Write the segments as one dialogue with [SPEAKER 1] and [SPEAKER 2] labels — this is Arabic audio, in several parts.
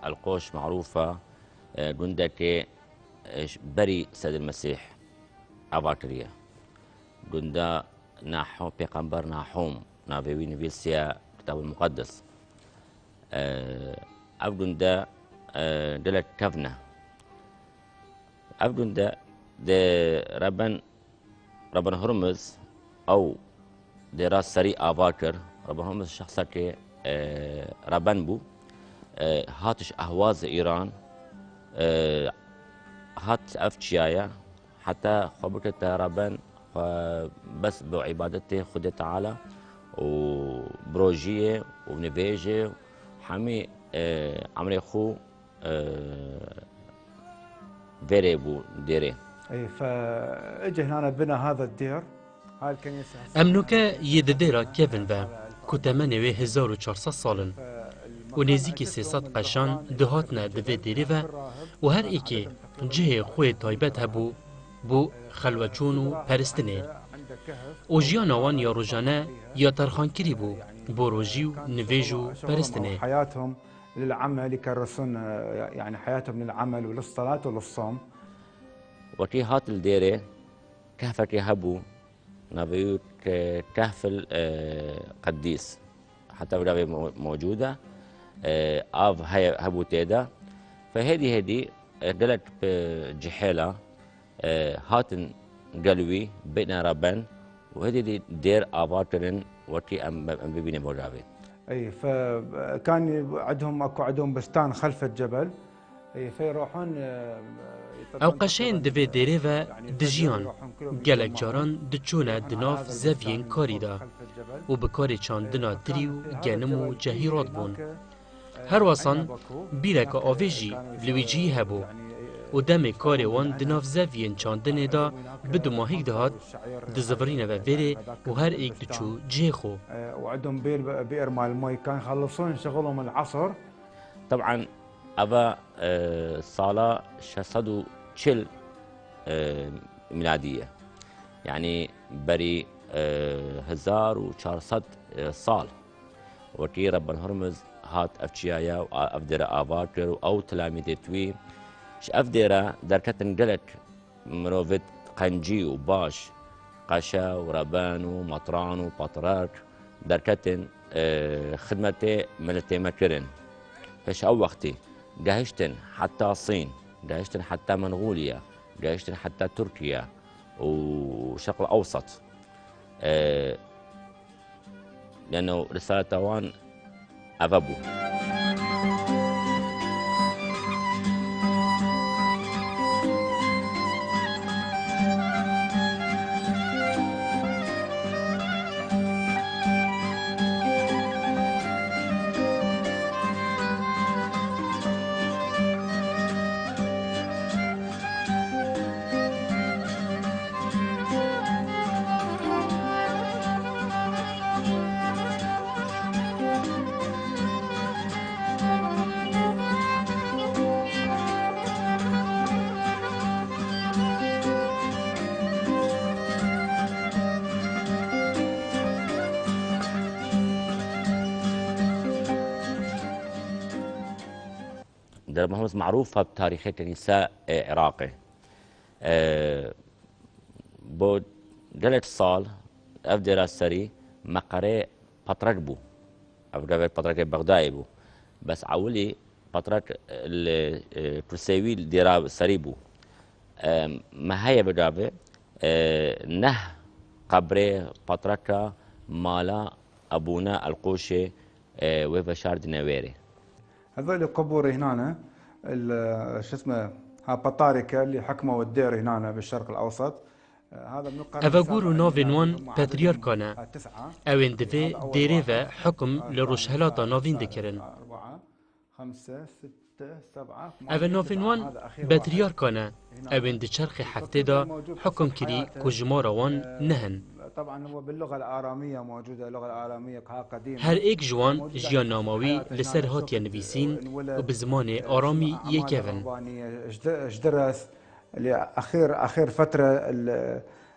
[SPEAKER 1] القوش معروفة جندك بري سيد المسيح أباكرية جندا ناحوم بيغمبر ناحوم نافيوي نفيسيا كتاب المقدس أف جندا دلت كفنة أف جندا دي ربن هرمز أو دي راس سري أباكر ربن هرمز شخصك ربن بو هاتش أهواز إيران هات أفتشيايا حتى خبرت ربن بس بعبادته خد تعالى وبروجيه ونفيجه حمي عمري خو فيري بو ديري.
[SPEAKER 2] اي فاجى هنا بنى هذا الدير هاي الكنيسه
[SPEAKER 3] امنوكا يدديرا كيفن با كتمنوي 1400 سالن ونزيكي 300 قشان دهاتنا دوی ديريفا وهر ايكي جهه خوي تايبت هبو بو خلوچون و پرستنه و جیان آوان یا روزانه یا ترخانکری بو بو روژی و نویج و پرستنه
[SPEAKER 2] حياتهم للعمل يكرسون يعني حياتهم للعمل وللصلاة وللصوم.
[SPEAKER 1] وكي هات الديرة كهفتي هبو نبيوت كهف قديس حتى ولو موجودة آف هاي هبو تيدا فهذه دلت جحيلة هاتن قلوي بين ربان وهذه دير آباترن وكي أم ببين بوجابي.
[SPEAKER 2] اي فكان عندهم بستان خلف الجبل اي فيروحون
[SPEAKER 3] او قشين دوی ديريفا دجيان گلک جاران دچونا دناف زفين كاريدا و بكاري چاندنا تريو گنم و جهيرات بون هر وصان بيرك آويجي لويجي هبو و دم کاری وان دناف زوین چاندنه دا بدو ماهیک دهات دزفرینه و ویره و هر ایک دچو جه خو
[SPEAKER 2] وعندهم بئر مال المي كان يخلصون شغلهم العصر.
[SPEAKER 1] طبعا أبا صالة 640 ميلادية يعني بري 1400 صال وكي ربن هرمز هات أفتشيايا وأفدر آباكر أو تلاميذ توي أفديرا دركتن قلت مروفت قنجي وباش قشا وربان ومطران وبطرات دركتن خدمتي ملتي مكرن فش أو وقتي جهشتن حتى الصين جهشتن حتى منغوليا جهشتن حتى تركيا والشرق الأوسط لأنه رسالة توان أفابو. در محمد معروفة بتاريخ الكنيسة عراقي بود قلت صال أفدر السري مقري بطرك بو أفدر بطرك بغدادي بو بس عولي بطرك البرسيوي ديرا سري بو ما هي بدابة نه قبري بطرك مالا أبونا القوشي وفشار دينويري.
[SPEAKER 2] هذول القبور هنا شو اسمه ها بطاركه اللي حكموا الدير هنا بالشرق الاوسط هذا من القرن
[SPEAKER 3] افاغورو نوفينوان باترياركانا اوين دفي ديريفا حكم لروشهلاتا نوفين دكرن
[SPEAKER 2] 4 5 6 7
[SPEAKER 3] اوين نوفينوان باترياركانا اوين دي شرق حفتدا حكم كري كوجمارا وان نهن
[SPEAKER 2] طبعا هو باللغه الاراميه موجوده، اللغه الاراميه قديمه.
[SPEAKER 3] هر ایک جوان جیان ناماوی لسر هاتیا نویسین و به زمان آرامی یکیون.
[SPEAKER 2] ايش درس اللي اخير فتره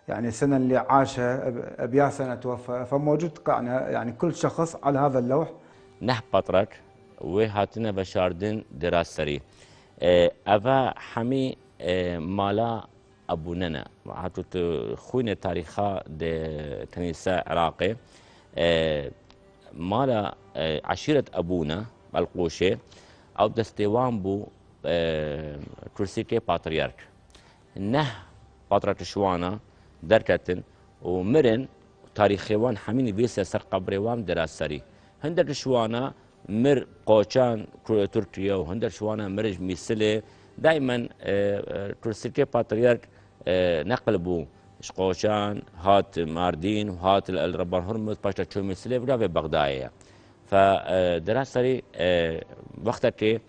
[SPEAKER 2] يعني السنه اللي عاشها بيا سنه توفى، فموجود يعني كل شخص على هذا اللوح.
[SPEAKER 1] نه پاترک و هاتنه بشاردن دراسری اوه همه مالا ابوننا هاتو خوين تاريخا ده كنيسة عراقي مالا عشيرة أبونا القوشي أو دستيوان بو ترسيكي باتريارك نه باترك شوانا دركتن ومرن تاريخيوان حمين بيسا سر قبريوان دراسري هندر شوانا مر قوشان تركيا وهندر شوانا مرج ميسلي دائما ترسيكي باتريارك نقل بو شقوشان هات ماردين وهات الربان هرمز باشا تشومي سليف ولا في بغداد فدراسري وقتك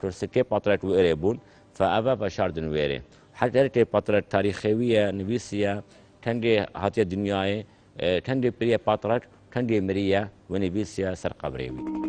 [SPEAKER 1] ترسيكي باتريارك ويريبون فأبا بشاردن ويري حتى باتريارك تاريخية نبيسية تندي هاتي الدنيا تندي بريا باتريارك تندي مريا ونبيسيا سر قبريوي.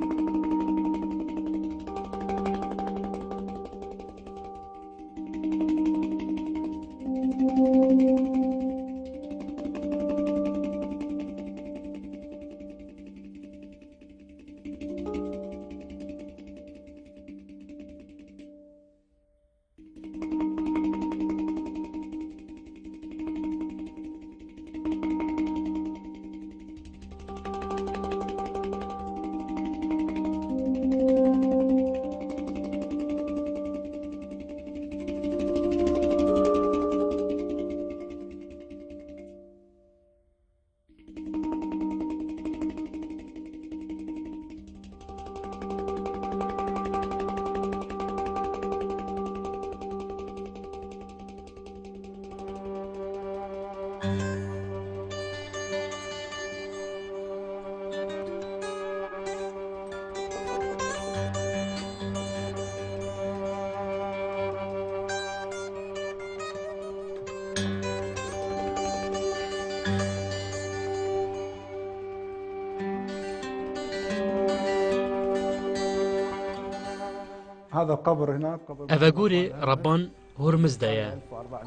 [SPEAKER 2] هذا القبر هناك قبر
[SPEAKER 3] اوگوری ربان هرمز دایا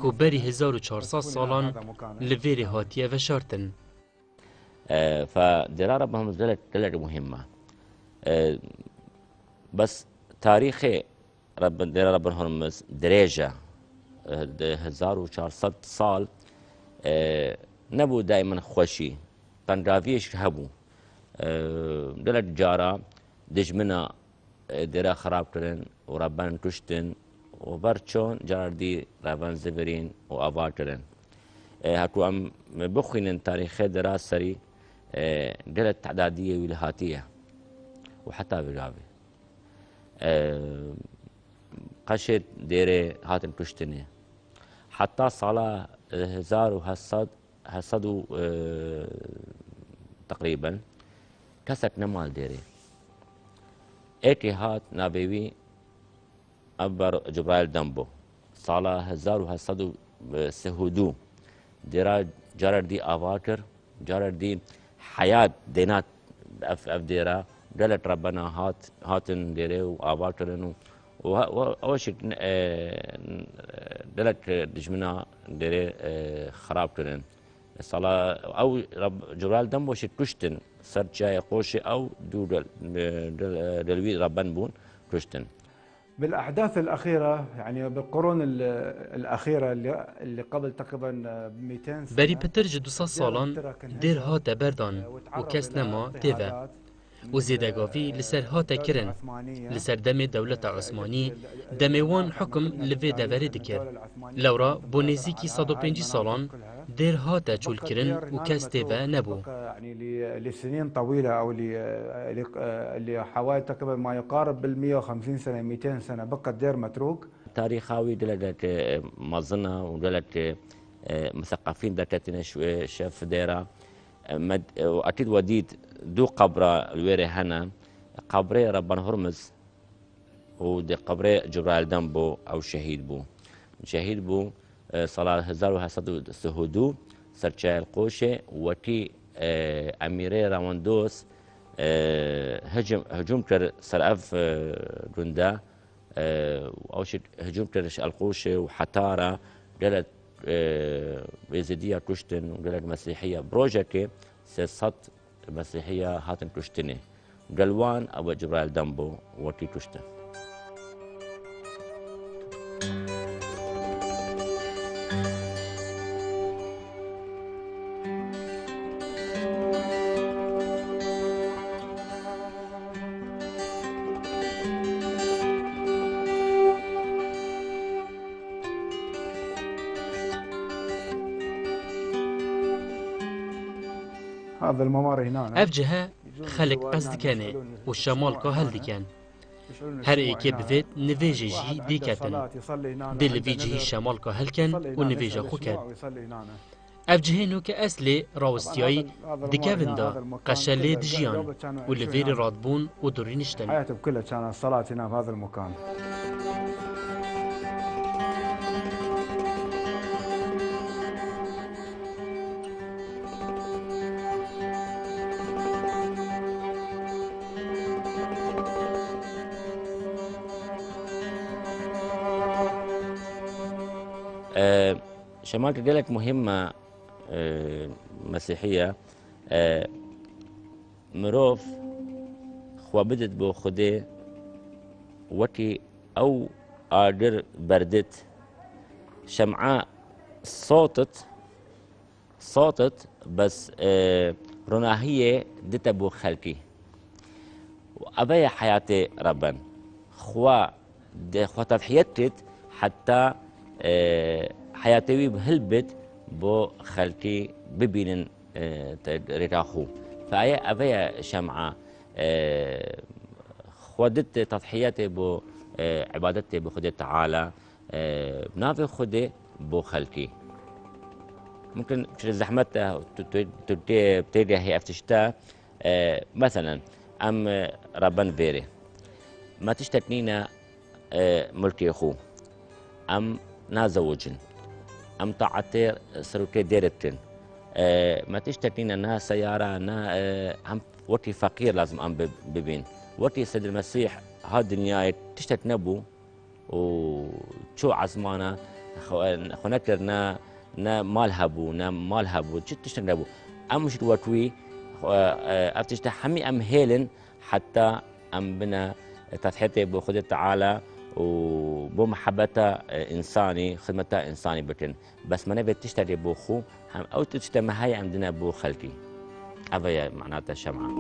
[SPEAKER 3] کو بری 1400 سالان لویری هاتیه و شارتن.
[SPEAKER 1] فدرا رب هرمز دلت مهمة بس تاريخ درا رب هرمز درجة 1400 سال نبو دائما خوشي قندافيش هبو دلت جارا دجمنا درا خراب كرن وربان كشتن وبرشون جاردي ربان زفرين وأفاكرن هكو أم بخين تاريخ دراسري قلت تعدادية والهاتية وحتى بجابي قشت ديري هاتن كشتني حتى صلاة 1100 تقريبا كسك نمال ديري ايكي هات نابيوي أبر جبرائيل دمبو صالة 1100 سهودو ديرا جارر دي أواكر جارر دي حياة دينات أف ديرا دلت ربنا هاتن ديري وأواكرن وأوش دلت دجمنا ديري خراب كرن صلاة أو جبرائيل دمبو شي كشتن سر جاي قوشي أو دو دلوي ربان بون كشتن.
[SPEAKER 2] بالأحداث الأخيرة يعني بالقرون الأخيرة اللي قبل تقريبا 200 سنة
[SPEAKER 3] بری پتر جدو سالان دیر هات بردان و کس نما تیوه و زیدگاوی لسر هات کرن لسر دم دولت عثمانی دموان حکم لوی دوری دکر لورا بو نزیکی 105 سالان دیر هات چول کرن و کس تیوه نبو
[SPEAKER 2] يعني لسنين طويلة أو اللي حوالي تقريبا ما يقارب بال 150 سنة 200 سنة بقى الدير متروك
[SPEAKER 1] تاريخاوي دلت مظنة ودلت مثقفين دكتنا شاف ديرة وأكيد وديد دو قبرة الويري هنا قبري ربان هرمز ودي قبري جبرائيل دمبو أو شهيد بو صلاة 1100 سهودو سرچای القوشه وکی امیره رواندوس هجوم کرد سر اف روندا اوش هجوم کردش القوشه وحتاره قالت يزيدية كشتن وقالت مسيحية بروجكي سيصد مسيحية هاتن كشتني قلوان أبو جبرائيل دمبو وكي كشتن
[SPEAKER 2] هذا الممر هنا
[SPEAKER 3] اف جهه خلق قصد كانه والشمال كهل ديكان هر ایکی بفید نویجه جی دیکتن دل ویجه شمال كهل كان ونویجه خو کد اف جهنو که اصل راوستیایی دکوین دا قشله دجیان و لفیر رادبون و دورینشتن
[SPEAKER 2] حياتي كلها كانت الصلاة هنا في هذا المكان.
[SPEAKER 1] شمال قالك مهمة مسيحية مروف خوا بدت بو خدي وكي أو آدر بردت شمعاء صوتت بس رناهية دت بو خلقي وأبي حياتي ربا خوا تضحيتت حتى حياتي بهلبت بو خلقي ببين ريتاخو فأي أبي شمعة خودت تضحياتي بو عبادتي بخدي تعالى بنافي خدي بو خلقي ممكن في الزحمة بتيجي هي افتشتا مثلا أم ربان فيري ما تشتكنينا ملكي أخو أم نازوجن أم طاعتي سروكي ديرتن ما تشتكينا أنها سيارة أنها هم وقتي فقير لازم أم ببين وقتي سيد المسيح هاد الدنيا تشتك نبو وشو عزمانا خنكرنا نا مالهبو تشتك نبو أم مش وقتي أفتشت حمي أم هيلن حتى أم بنا تضحيتي بخدي تعالى وبو محبتها إنساني خدمتها إنساني بكن بس ما نبي تشتري بوخو هم أو تشتري ما هي عندنا بو خلقي أبي معناتها شمعة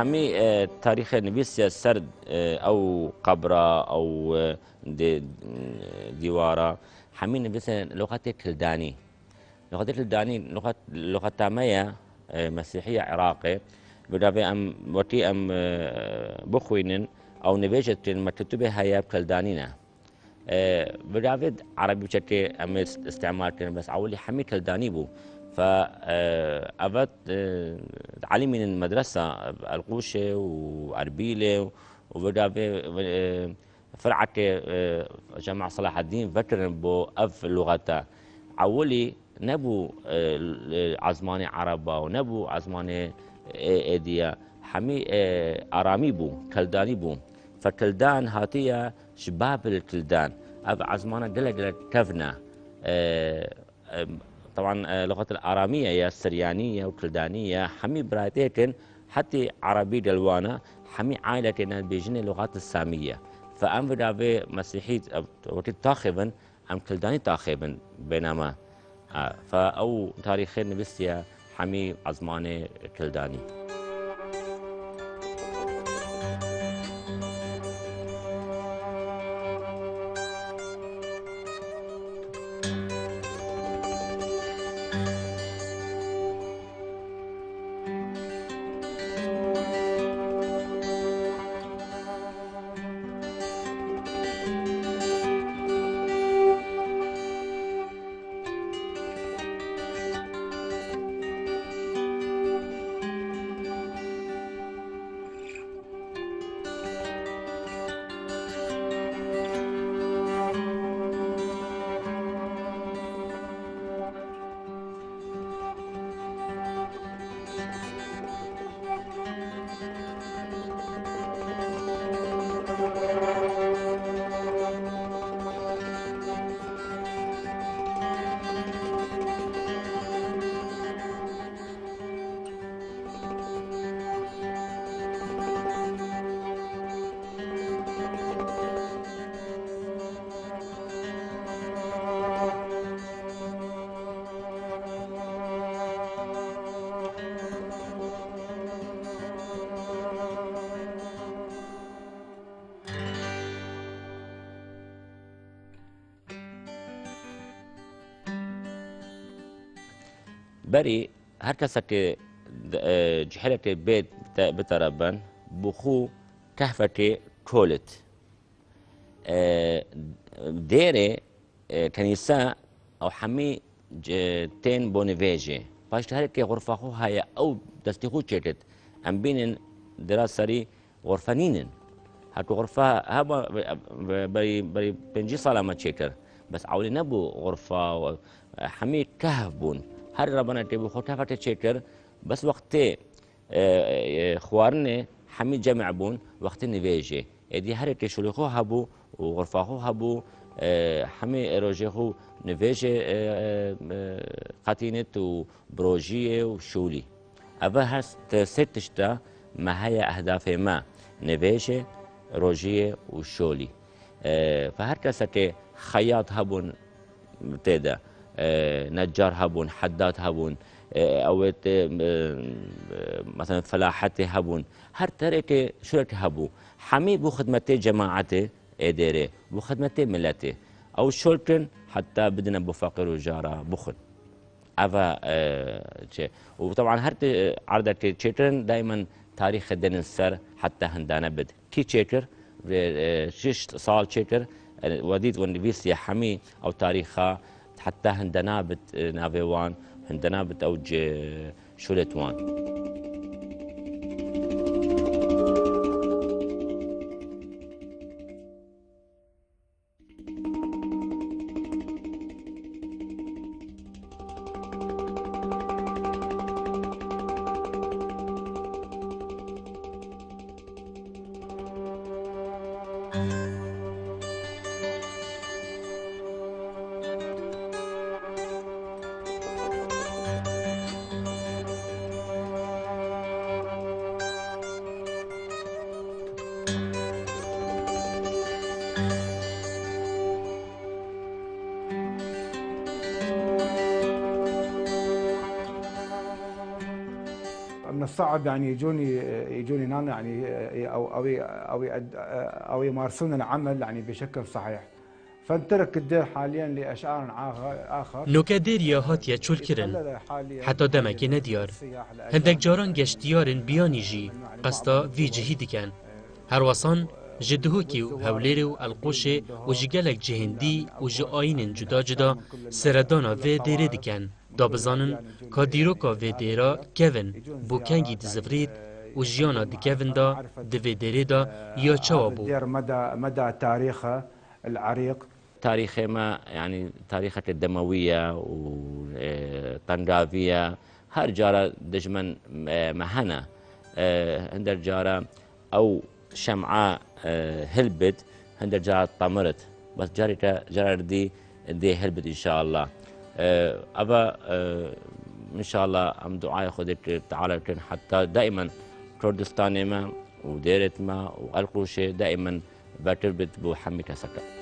[SPEAKER 1] حمي تاريخ نبيسيا سرد أو قبرة أو ديوارة حمي نبيسيا لغة كلداني لغة كلداني لغة تامية مسيحية عراقية بدأ أم وتي أم بخوينن أو نبيجت المكتوبة هي كلدانينا بدافد عربي بشتى أم استعمال بس أولي حمي كلداني بو فأبت علي من المدرسة القوشة وأربيلة وبدافد فرعت جامع صلاح الدين فترن بو أف لغتا أولي نبو عزماني عربة ونبو عزماني إيديا حمي أرامي بو كلداني بو فكلدان هاتية شباب الكلدان أب عزمانة دلة كفنا طبعا لغة الآرامية يا السريانية وكلدانية حمي براتيتن حتى عربي دلوانا حمي عائلتنا بيجن اللغات السامية فأم بدابي مسيحي تاخبا أم كلداني تاخبا بينما فأو تاريخين نبسيا حمي عزمانة كلداني بري هر کسی جحلت بيت بتربن بخو كهفتي تولت ديري كنيسة أو حمي تين بونيفيجي باش هركي غرفة خو هيا أو دستيخو تشتت أم بين دراسري غرفانين هاتو غرفة هبا بري بنجي صلاة ما تشتر بس عولي نبو غرفة حمي كهف بون هر ربنا تبو خطافة تشتر بس وقت خوارنه حمي جمع بون وقت نفيجي ادي هر شلوخو هبو وغرفة خو هبو حمي روجي خو نفيجي قاتينت وبروجيه وشولي أبا هست ستشتا ما هي أهداف ما نفيجي روجيه وشولي فهر كسته خياط هبون تدا نجار هبون حداد هبون اوت مثلا فلاحته هبون هر تركه شرك هبو حمي بو خدمته جماعته اداره بو خدمته ملته او شولتن حتى بدنا بو فقير وجاره بخل افا وطبعا هر عرضه تشيترن دائما تاريخ دن السر حتى هندانا بد كي تشيتر شش صال تشيتر وديد ونبيس حمي او تاريخها حتى هندنا بت نافيوان هندنا بتوج شولتوان
[SPEAKER 2] من الصعب يعني يجوني هنا يعني او يمارسون العمل يعني بشكل صحيح. فنترك الدير حاليا لاشعار اخر.
[SPEAKER 3] نوکدریا هاتیه چول کرن حتی دمکی ندیار هندک جاران گشتیارن بیانی جی قصدا وی جهی دیکن هر وصان جدهوکی و هولیر و القوش و جگلک جهندی و جه آین جدا جدا سردانا و دیره دیکن دا بزانن که دیروکا و دیرا کون بو کنگی دزفرید و جیانا دیکون دا دوی دیره دا یا چوا بو.
[SPEAKER 2] مدى تاريخه العريق.
[SPEAKER 1] تاريخ ما يعني تاريخة الدموية وطنجافية هر جارة دجمن مهنة هندر جارة أو شمعاء هلبت هندر جارة طمرت بس جارة دي هلبت إن شاء الله. أبا إن شاء الله أم دعاء خدت تعالى حتى دائما كردستان ما وديرت ما والقوشة دائما بتربط بو حمي كسكة.